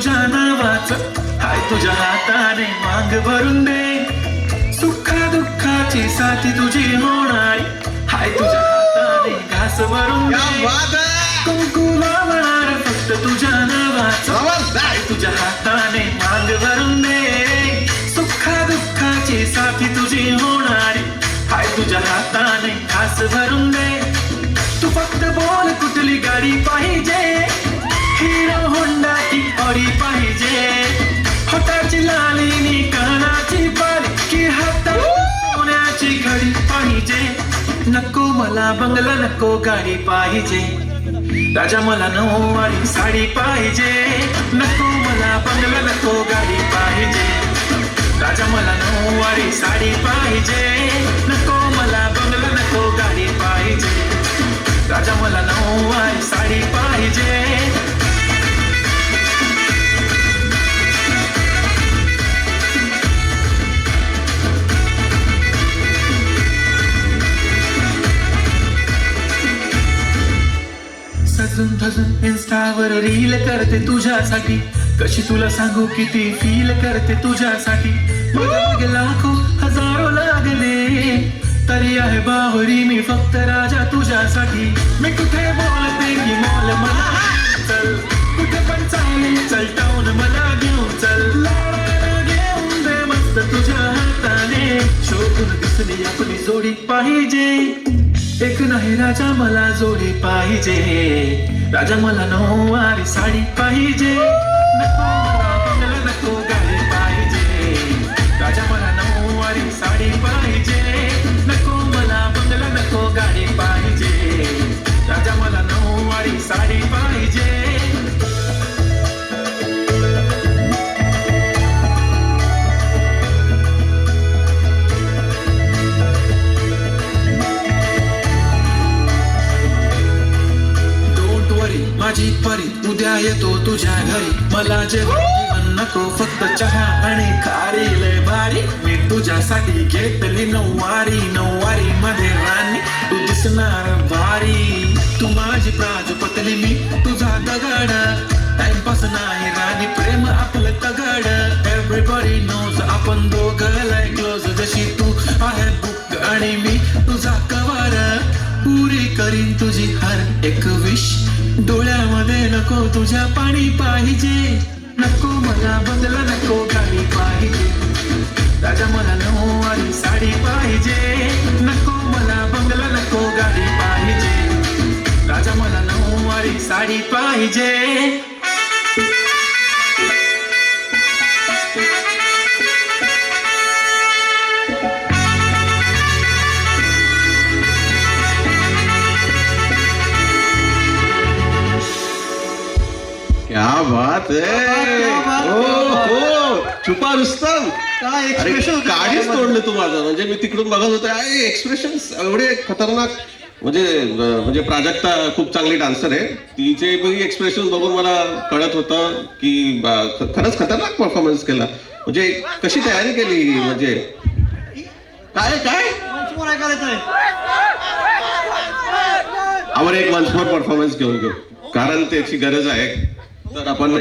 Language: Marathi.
तुझ्या नावाचं, हाय तुझ्या हाताने मांग भरून दे. सुखा दुःखाची साथी तुझी होणारी, हाय तुझ्या हाताने घास भरून दे. कुंकू लावणार फक्त तुझ्या नावाचं, हाय तुझ्या हाताने मांग भरून दे. सुखा दुःखाची साथी तुझी होणारी, हाय तुझ्या हाताने घास भरून दे. तू फक्त बोल कुठली गाडी पाहिजे, हिरो होंडा की ऑडी पाहिजे. होटाची लालिनी कानाची बाली की हातात सोन्याची घडी पाहिजे. नको मला बंगला नको गाडी पाहिजे, राजा मला नऊवारी साडी पाहिजे. नको मला बंगला नको गाडी पाहिजे, राजा मला नऊवारी साडी पाहिजे. नको मला बंगला नको गाडी पाहिजे, राजा मला नऊवारी साडी पाहिजे. सजून धजून इन्स्टावर रील करते तुझ्यासाठी, कशी तुला सांगू किती फील करते तुझ्यासाठी. मागे लाखो हजारो लागले तरी आहे बावरी मी फक्त राजा तुझ्यासाठी. मी कुठे बोलते की मॉल मला चल, कुठे पण चालेल चल टाऊन मला घेऊन चल. लाडाला घेऊन दे मस्त तुझ्या हाताने, शोधून दिसली आपली जोडी पाहिजे. एक नाही राजा मला जोडी पाहिजे, राजा मला नऊवारी साडी पाहिजे. नको मला बंगला नको गाडी पाहिजे, राजा मला नऊवारी साडी पाहिजे. नको मला बंगला नको गाडी पाहिजे, राजा मला नऊवारी साडी पाहिजे. माझी परी उद्या येतो तुझ्या घरी, मला जेवण नको फक्त चहा आणि खारी लय भारी. मी तुझ्यासाठी घेतली नऊवारी, नऊवारी मध्ये राणी तू दिसणार भारी. तू माझी प्राजपतली मी तुझा दगड, टाइमपास नाही राणी प्रेम आपलं तगड. एव्हरीबडी नोज आपण दोघं लय क्लोज, जशी तू आहे बुक आणि मी तुझा कवर. पुरी करीन तुझी हर एक विश, डोळ्यामध्ये नको तुझ्या पाणी पाहिजे. नको मला बंगला नको गाडी पाहिजे, राजा मला नऊवारी साडी पाहिजे. नको मला बंगला नको गाडी पाहिजे, राजा मला नऊवारी साडी पाहिजे. क्या बात है, छुपा रुस्तम. काय एक्सप्रेशन गाडीच तोडलं तू माझं. म्हणजे मी तिकडून बघत होतो, एक्सप्रेशन एवढे खतरनाक. म्हणजे प्राजक्ता खूप चांगली डान्सर आहे, तिचे एक्सप्रेशन बघून मला कळत होतं की खरंच खतरनाक परफॉर्मन्स केला. म्हणजे कशी तयारी केली, म्हणजे काय काय आम्हाला एक मंच फॉर परफॉर्मन्स घेऊन घेऊ, कारण त्याची गरज आहे. तर आपण